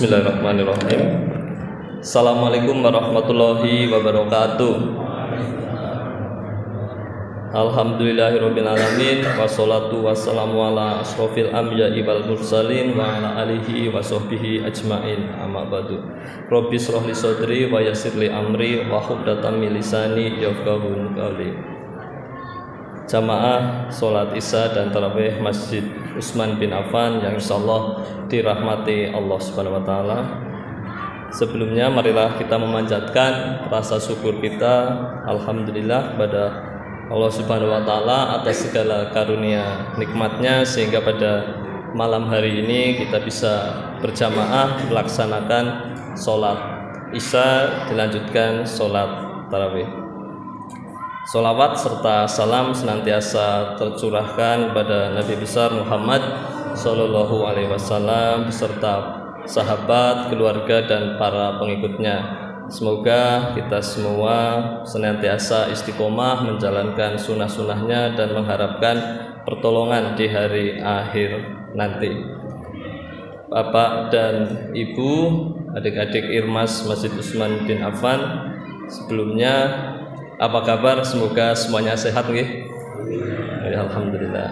Bismillahirrahmanirrahim. Assalamualaikum warahmatullahi wabarakatuh. Alhamdulillahirabbil alamin wassalatu wassalamu ala asrofil anbiya'i wal mursalin wa ala alihi wa sahbihi ajmain. Amma ba'du. Rabbi shrah li sadri wa yassir li amri wa hlul min lisani yafqahu qawli. Jamaah sholat isya dan tarawih Masjid Utsman bin Affan yang insyaallah dirahmati Allah Subhanahu wa taala. Sebelumnya marilah kita memanjatkan rasa syukur kita alhamdulillah kepada Allah Subhanahu wa taala atas segala karunia nikmatnya sehingga pada malam hari ini kita bisa berjamaah melaksanakan sholat isya dilanjutkan sholat tarawih. Sholawat serta salam senantiasa tercurahkan pada Nabi besar Muhammad Sallallahu Alaihi Wasallam beserta sahabat, keluarga dan para pengikutnya. Semoga kita semua senantiasa istiqomah menjalankan sunnah-sunnahnya dan mengharapkan pertolongan di hari akhir nanti. Bapak dan Ibu, adik-adik Irmas Masjid Utsman bin Affan, sebelumnya apa kabar? Semoga semuanya sehat nggih. Alhamdulillah.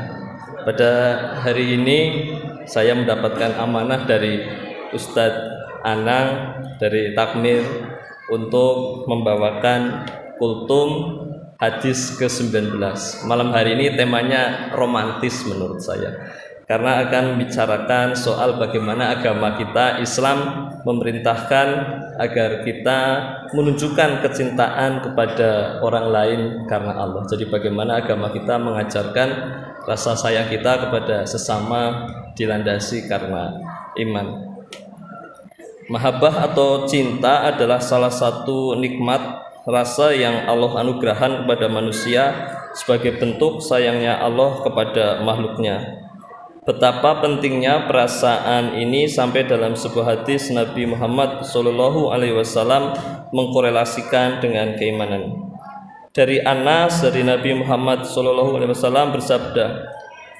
Pada hari ini saya mendapatkan amanah dari Ustadz Anang dari Takmir untuk membawakan kultum hadis ke-19. Malam hari ini temanya romantis menurut saya, karena akan membicarakan soal bagaimana agama kita Islam memerintahkan agar kita menunjukkan kecintaan kepada orang lain karena Allah. Jadi bagaimana agama kita mengajarkan rasa sayang kita kepada sesama dilandasi karena iman. Mahabbah atau cinta adalah salah satu nikmat rasa yang Allah anugerahkan kepada manusia sebagai bentuk sayangnya Allah kepada makhluknya. Betapa pentingnya perasaan ini sampai dalam sebuah hadis Nabi Muhammad Sallallahu Alaihi Wasallam mengkorelasikan dengan keimanan. Dari Anas dari Nabi Muhammad Sallallahu Alaihi Wasallam bersabda,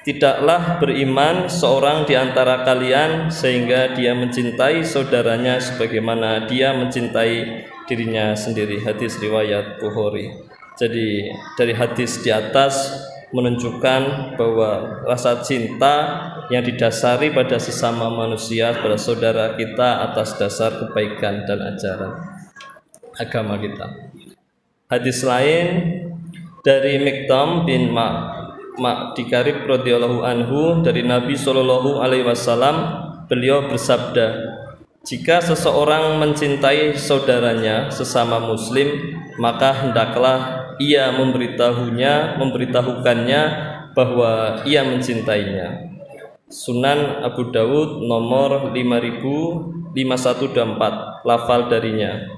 tidaklah beriman seorang di antara kalian sehingga dia mencintai saudaranya sebagaimana dia mencintai dirinya sendiri. Hadis riwayat Bukhari. Jadi dari hadis di atas menunjukkan bahwa rasa cinta yang didasari pada sesama manusia, pada saudara kita atas dasar kebaikan dan ajaran agama kita. Hadis lain dari Miqdam bin Ma'dikarib radhiyallahu anhu dari Nabi Sallallahu Alaihi Wasallam, beliau bersabda, jika seseorang mencintai saudaranya sesama muslim, maka hendaklah ia memberitahukannya bahwa ia mencintainya. Sunan Abu Dawud nomor 5124, lafal darinya.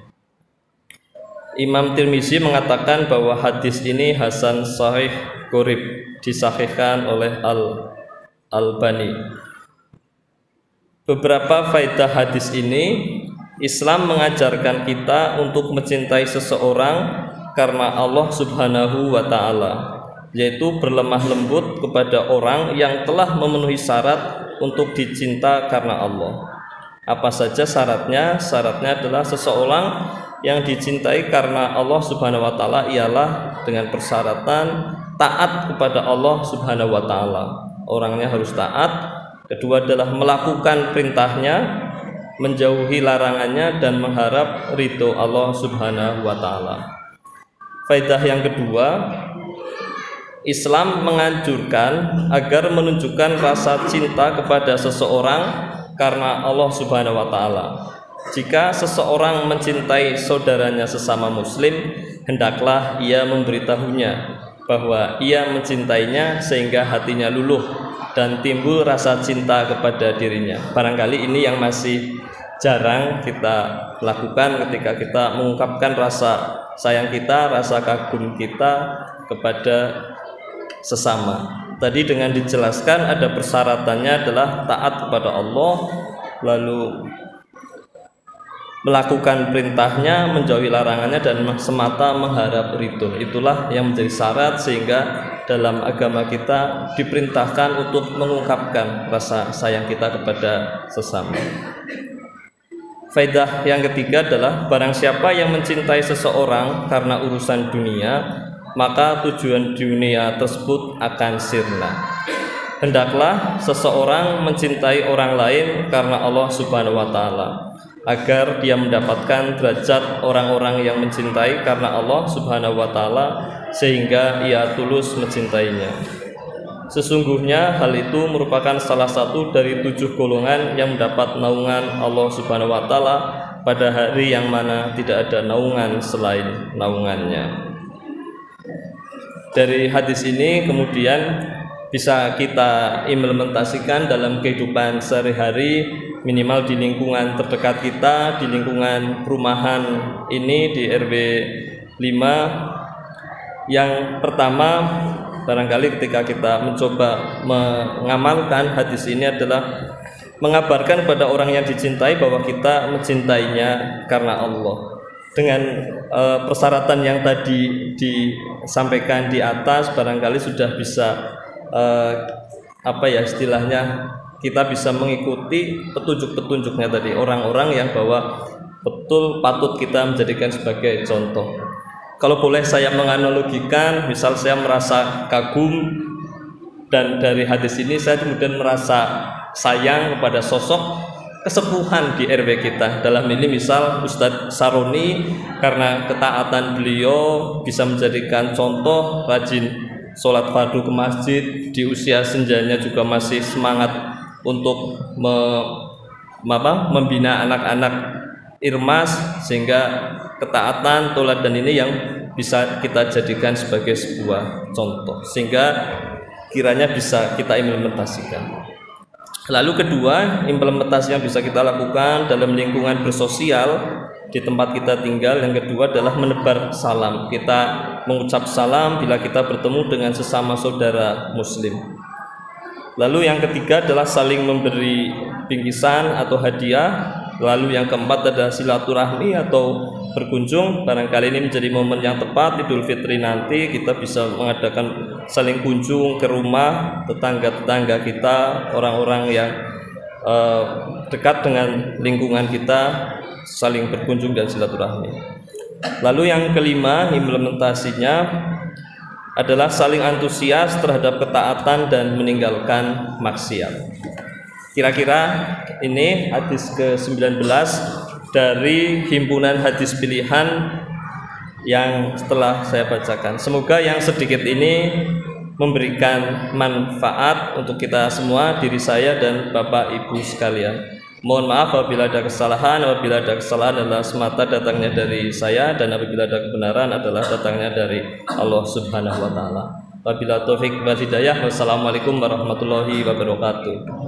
Imam Tirmizi mengatakan bahwa hadis ini hasan sahih gharib, disahihkan oleh Al-Albani. Beberapa faedah hadis ini, Islam mengajarkan kita untuk mencintai seseorang karena Allah Subhanahu wa taala, yaitu berlemah lembut kepada orang yang telah memenuhi syarat untuk dicinta karena Allah. Apa saja syaratnya? Syaratnya adalah seseorang yang dicintai karena Allah Subhanahu wa taala ialah dengan persyaratan taat kepada Allah Subhanahu wa taala. Orangnya harus taat. Kedua adalah melakukan perintahnya, menjauhi larangannya dan mengharap ridho Allah Subhanahu wa taala. Faedah yang kedua, Islam menganjurkan agar menunjukkan rasa cinta kepada seseorang karena Allah Subhanahu wa taala. Jika seseorang mencintai saudaranya sesama muslim, hendaklah ia memberitahunya bahwa ia mencintainya sehingga hatinya luluh dan timbul rasa cinta kepada dirinya. Barangkali ini yang masih jarang kita lakukan ketika kita mengungkapkan rasa sayang kita, rasa kagum kita kepada sesama. Tadi dengan dijelaskan ada persyaratannya adalah taat kepada Allah, lalu melakukan perintahnya, menjauhi larangannya dan semata mengharap ridho. Itulah yang menjadi syarat sehingga dalam agama kita diperintahkan untuk mengungkapkan rasa sayang kita kepada sesama. Faedah yang ketiga adalah barang siapa yang mencintai seseorang karena urusan dunia, maka tujuan dunia tersebut akan sirna. Hendaklah seseorang mencintai orang lain karena Allah Subhanahu wa taala, agar dia mendapatkan derajat orang-orang yang mencintai karena Allah Subhanahu wa taala, sehingga ia tulus mencintainya. Sesungguhnya hal itu merupakan salah satu dari 7 golongan yang mendapat naungan Allah Subhanahu wa taala pada hari yang mana tidak ada naungan selain naungannya. Dari hadis ini kemudian bisa kita implementasikan dalam kehidupan sehari-hari, minimal di lingkungan terdekat kita, di lingkungan perumahan ini di RW 5. Yang pertama, barangkali ketika kita mencoba mengamalkan hadis ini adalah mengabarkan kepada orang yang dicintai bahwa kita mencintainya karena Allah. Dengan persyaratan yang tadi disampaikan di atas, barangkali sudah bisa istilahnya kita bisa mengikuti petunjuk-petunjuknya tadi, orang-orang yang bahwa betul patut kita menjadikan sebagai contoh. Kalau boleh saya menganalogikan, misal saya merasa kagum dan dari hadis ini saya kemudian merasa sayang kepada sosok kesepuhan di RW kita. Dalam ini misal Ustadz Saroni, karena ketaatan beliau bisa menjadikan contoh, rajin sholat fardu ke masjid, di usia senjanya juga masih semangat untuk membina anak-anak Irmas, sehingga ketaatan, teladan ini yang bisa kita jadikan sebagai sebuah contoh, sehingga kiranya bisa kita implementasikan. Lalu kedua, implementasi yang bisa kita lakukan dalam lingkungan bersosial di tempat kita tinggal, yang kedua adalah menebar salam. Kita mengucap salam bila kita bertemu dengan sesama saudara muslim. Lalu yang ketiga adalah saling memberi bingkisan atau hadiah. Lalu yang keempat adalah silaturahmi atau berkunjung. Barangkali ini menjadi momen yang tepat, Idul Fitri nanti kita bisa mengadakan saling kunjung ke rumah tetangga-tetangga kita, orang-orang yang dekat dengan lingkungan kita, saling berkunjung dan silaturahmi. Lalu yang kelima, implementasinya adalah saling antusias terhadap ketaatan dan meninggalkan maksiat. Kira-kira ini hadis ke-19 dari himpunan hadis pilihan yang setelah saya bacakan. Semoga yang sedikit ini memberikan manfaat untuk kita semua, diri saya dan Bapak Ibu sekalian. Mohon maaf apabila ada kesalahan. Apabila ada kesalahan adalah semata datangnya dari saya, dan apabila ada kebenaran adalah datangnya dari Allah Subhanahu wa taala. Wabillahi taufik wal hidayah. Wassalamualaikum warahmatullahi wabarakatuh.